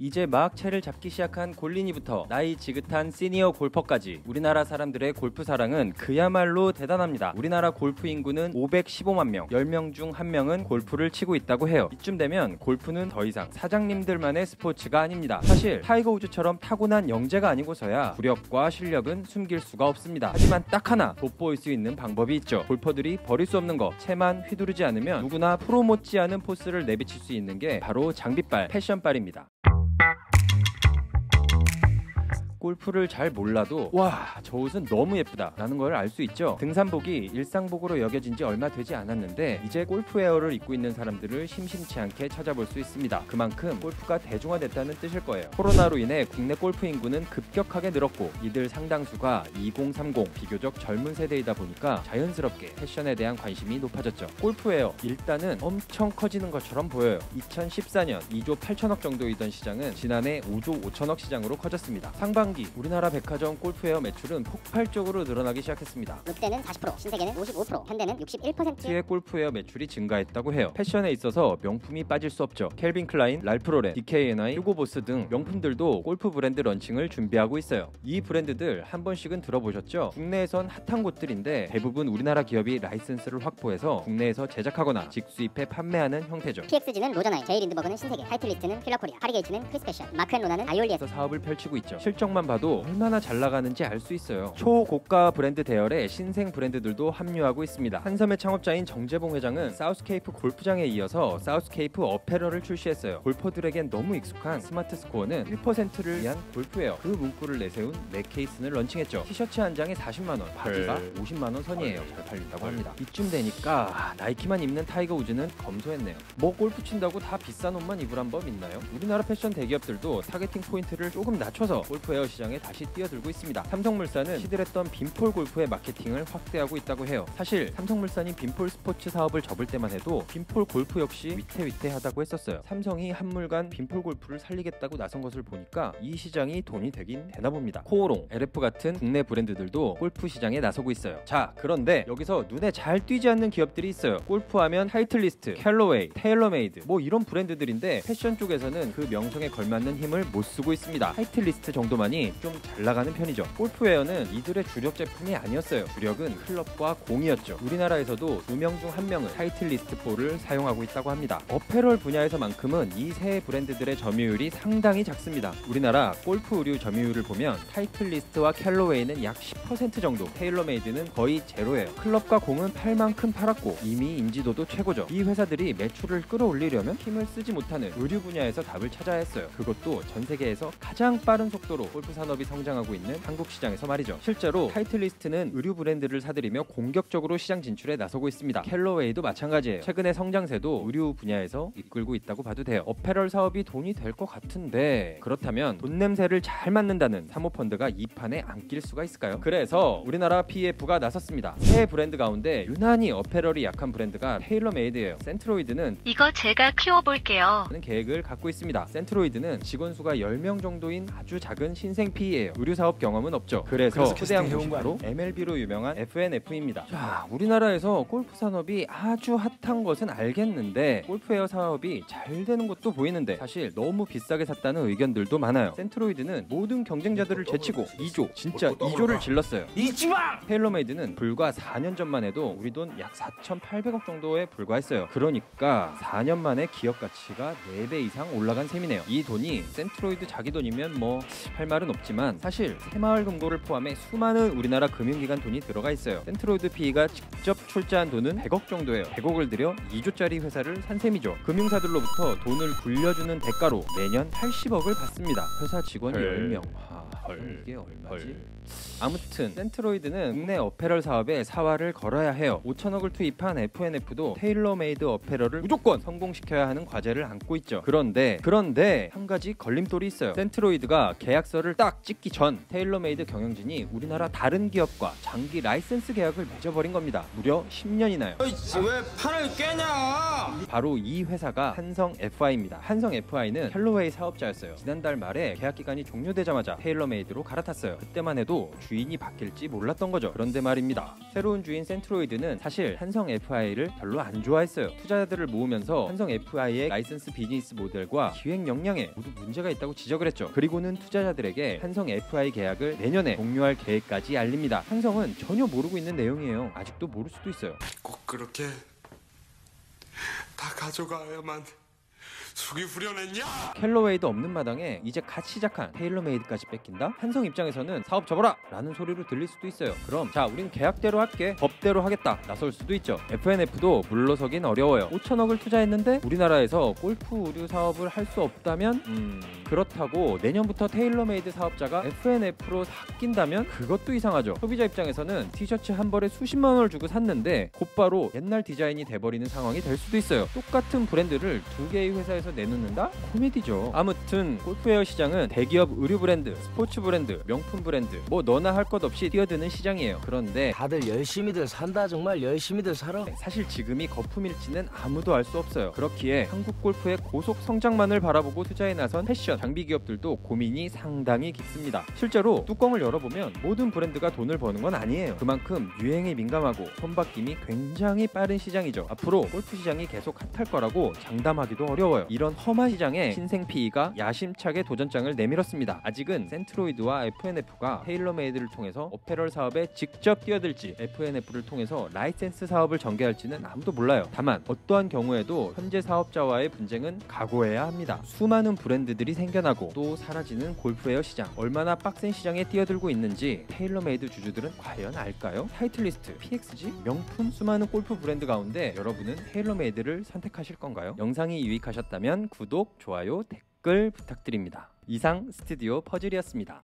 이제 막 채를 잡기 시작한 골린이부터 나이 지긋한 시니어 골퍼까지 우리나라 사람들의 골프 사랑은 그야말로 대단합니다. 우리나라 골프 인구는 515만 명, 10명 중 1명은 골프를 치고 있다고 해요. 이쯤 되면 골프는 더 이상 사장님들만의 스포츠가 아닙니다. 사실 타이거 우즈처럼 타고난 영재가 아니고서야 구력과 실력은 숨길 수가 없습니다. 하지만 딱 하나 돋보일 수 있는 방법이 있죠. 골퍼들이 버릴 수 없는 거, 채만 휘두르지 않으면 누구나 프로 못지않은 포스를 내비칠 수 있는 게 바로 장비빨, 패션빨입니다. 골프를 잘 몰라도 와, 저 옷은 너무 예쁘다 라는 걸 알 수 있죠. 등산복이 일상복으로 여겨진 지 얼마 되지 않았는데 이제 골프웨어를 입고 있는 사람들을 심심치 않게 찾아볼 수 있습니다. 그만큼 골프가 대중화됐다는 뜻일 거예요. 코로나로 인해 국내 골프 인구는 급격하게 늘었고 이들 상당수가 2030 비교적 젊은 세대이다 보니까 자연스럽게 패션에 대한 관심이 높아졌죠. 골프웨어 일단은 엄청 커지는 것처럼 보여요. 2014년 2조 8천억 정도이던 시장은 지난해 5조 5천억 시장으로 커졌습니다. 상반기 우리나라 백화점 골프웨어 매출은 폭발적으로 늘어나기 시작했습니다. 롯데는 40%, 신세계는 55%, 현대는 61%의 골프웨어 매출이 증가했다고 해요. 패션에 있어서 명품이 빠질 수 없죠. 캘빈 클라인, 랄프 로렌, DKNY, 휴고보스 등 명품들도 골프 브랜드 런칭을 준비하고 있어요. 이 브랜드들 한 번씩은 들어보셨죠? 국내에선 핫한 곳들인데 대부분 우리나라 기업이 라이센스를 확보해서 국내에서 제작하거나 직수입해 판매하는 형태죠. PXG는 로저나이, 제이 린드버그는 신세계, 타이틀리스트는 킬러코리아, 하리게이츠는 크리스패션, 마크앤로나는 아이올리에서 사업을 펼치고 있죠. 실적만 봐도 얼마나 잘 나가는지 알 수 있어요. 초고가 브랜드 대열에 신생 브랜드들도 합류하고 있습니다. 한섬의 창업자인 정재봉 회장은 사우스케이프 골프장에 이어서 사우스케이프 어페럴을 출시했어요. 골퍼들에겐 너무 익숙한 스마트 스코어는 1%를 위한 골프웨어, 그 문구를 내세운 맥케이슨을 런칭했죠. 티셔츠 한 장에 40만원, 바지가 50만원 선이에요. 잘 팔린다고 합니다. 이쯤 되니까 나이키만 입는 타이거 우즈는 검소했네요. 뭐 골프 친다고 다 비싼 옷만 입으란 법 있나요? 우리나라 패션 대기업들도 타겟팅 포인트를 조금 낮춰서 골프웨어 시장에 다시 뛰어들고 있습니다. 삼성물산은 시들했던 빈폴 골프의 마케팅을 확대하고 있다고 해요. 사실 삼성물산이 빈폴 스포츠 사업을 접을 때만 해도 빈폴 골프 역시 위태위태하다고 했었어요. 삼성이 한물간 빈폴 골프를 살리겠다고 나선 것을 보니까 이 시장이 돈이 되긴 되나 봅니다. 코오롱, LF 같은 국내 브랜드들도 골프 시장에 나서고 있어요. 자, 그런데 여기서 눈에 잘 띄지 않는 기업들이 있어요. 골프하면 타이틀리스트, 캘러웨이, 테일러메이드 뭐 이런 브랜드들인데 패션 쪽에서는 그 명성에 걸맞는 힘을 못 쓰고 있습니다. 타이틀리스트 정도만이 좀 잘 나가는 편이죠. 골프웨어는 이들의 주력 제품이 아니었어요. 주력은 클럽과 공이었죠. 우리나라에서도 2명 중 1명은 타이틀리스트 4를 사용하고 있다고 합니다. 어페럴 분야에서만큼은 이 세 브랜드들의 점유율이 상당히 작습니다. 우리나라 골프 의류 점유율을 보면 타이틀리스트와 캘러웨이는 약 10% 정도, 테일러메이드는 거의 제로예요. 클럽과 공은 팔 만큼 팔았고 이미 인지도도 최고죠. 이 회사들이 매출을 끌어올리려면 힘을 쓰지 못하는 의류 분야에서 답을 찾아야 했어요. 그것도 전 세계에서 가장 빠른 속도로 골프 산업이 성장하고 있는 한국 시장에서 말이죠. 실제로 타이틀리스트는 의류 브랜드를 사들이며 공격적으로 시장 진출에 나서고 있습니다. 캘러웨이도 마찬가지예요. 최근의 성장세도 의류 분야에서 이끌고 있다고 봐도 돼요. 어페럴 사업이 돈이 될 것 같은데 그렇다면 돈 냄새를 잘 맡는다는 사모펀드가 이 판에 안 낄 수가 있을까요? 그래서 우리나라 PF가 나섰습니다. 새 브랜드 가운데 유난히 어페럴이 약한 브랜드가 테일러메이드예요. 센트로이드는 이거 제가 키워볼게요. 는 계획을 갖고 있습니다. 센트로이드는 직원 수가 10명 정도인 아주 작은 신생 PE예요. 의류 사업 경험은 없죠. 그래서 초대한 곳이 바로 MLB로 유명한 FNF입니다. 자, 우리나라에서 골프 산업이 아주 핫한 것은 알겠는데 골프웨어 사업이 잘 되는 것도 보이는데 사실 너무 비싸게 샀다는 의견들도 많아요. 센트로이드는 모든 경쟁자들을 제치고 2조, 진짜 2조를 질렀어요. 테일러메이드는 불과 4년 전만 해도 우리 돈 약 4,800억 정도에 불과했어요. 그러니까 4년 만에 기업 가치가 4배 이상 올라간 셈이네요. 이 돈이 센트로이드 자기 돈이면 뭐 할 말은 없지만 사실 새마을금고를 포함해 수많은 우리나라 금융기관 돈이 들어가 있어요. 센트로이드 PE가 직접 출자한 돈은 100억 정도예요. 100억을 들여 2조짜리 회사를 산 셈이죠. 금융사들로부터 돈을 굴려주는 대가로 매년 80억을 받습니다. 회사 직원 10명. 이게 얼마지? 아무튼 센트로이드는 국내 어페럴 사업에 사활을 걸어야 해요. 5천억을 투입한 FNF도 테일러메이드 어페럴을 무조건 성공시켜야 하는 과제를 안고 있죠. 그런데 한 가지 걸림돌이 있어요. 센트로이드가 계약서를 딱 찍기 전 테일러메이드 경영진이 우리나라 다른 기업과 장기 라이센스 계약을 맺어버린 겁니다. 무려 10년이나요. 왜 판을 깨냐? 바로 이 회사가 한성 FI입니다. 한성 FI는 캘러웨이 사업자였어요. 지난달 말에 계약 기간이 종료되자마자 테일러메이드 테일러메이드로 갈아탔어요. 그때만 해도 주인이 바뀔지 몰랐던 거죠. 그런데 말입니다. 새로운 주인 센트로이드는 사실 한성 FI를 별로 안 좋아했어요. 투자자들을 모으면서 한성 FI의 라이선스 비즈니스 모델과 기획 역량에 모두 문제가 있다고 지적을 했죠. 그리고는 투자자들에게 한성 FI 계약을 내년에 종료할 계획까지 알립니다. 한성은 전혀 모르고 있는 내용이에요. 아직도 모를 수도 있어요. 꼭 그렇게 다 가져가야만 속이 후련했냐? 켈러웨이도 없는 마당에 이제 갓 시작한 테일러메이드까지 뺏긴다? 한성 입장에서는 사업 접어라! 라는 소리로 들릴 수도 있어요. 그럼 자 우린 계약대로 할게, 법대로 하겠다 나설 수도 있죠. FNF도 물러서긴 어려워요. 5천억을 투자했는데 우리나라에서 골프 의류 사업을 할 수 없다면 그렇다고 내년부터 테일러메이드 사업자가 FNF로 바뀐다면 그것도 이상하죠. 소비자 입장에서는 티셔츠 한 벌에 수십만 원을 주고 샀는데 곧바로 옛날 디자인이 돼버리는 상황이 될 수도 있어요. 똑같은 브랜드를 두 개의 회사에서 내놓는다? 코미디죠. 아무튼 골프웨어 시장은 대기업 의류 브랜드, 스포츠 브랜드, 명품 브랜드 뭐 너나 할 것 없이 뛰어드는 시장이에요. 그런데 다들 열심히들 산다. 정말 열심히들 살아. 사실 지금이 거품일지는 아무도 알 수 없어요. 그렇기에 한국 골프의 고속 성장만을 바라보고 투자에 나선 패션, 장비 기업들도 고민이 상당히 깊습니다. 실제로 뚜껑을 열어보면 모든 브랜드가 돈을 버는 건 아니에요. 그만큼 유행에 민감하고 손바뀜이 굉장히 빠른 시장이죠. 앞으로 골프 시장이 계속 핫할 거라고 장담하기도 어려워요. 이런 험한 시장에 신생 PE가 야심차게 도전장을 내밀었습니다. 아직은 센트로이드와 FNF가 테일러메이드를 통해서 어페럴 사업에 직접 뛰어들지 FNF를 통해서 라이센스 사업을 전개할지는 아무도 몰라요. 다만 어떠한 경우에도 현재 사업자와의 분쟁은 각오해야 합니다. 수많은 브랜드들이 생겨나고 또 사라지는 골프웨어 시장, 얼마나 빡센 시장에 뛰어들고 있는지 테일러메이드 주주들은 과연 알까요? 타이틀리스트, PXG, 명품 수많은 골프 브랜드 가운데 여러분은 테일러메이드를 선택하실 건가요? 영상이 유익하셨다면 구독, 좋아요, 댓글 부탁드립니다. 이상 스튜디오 퍼즐이었습니다.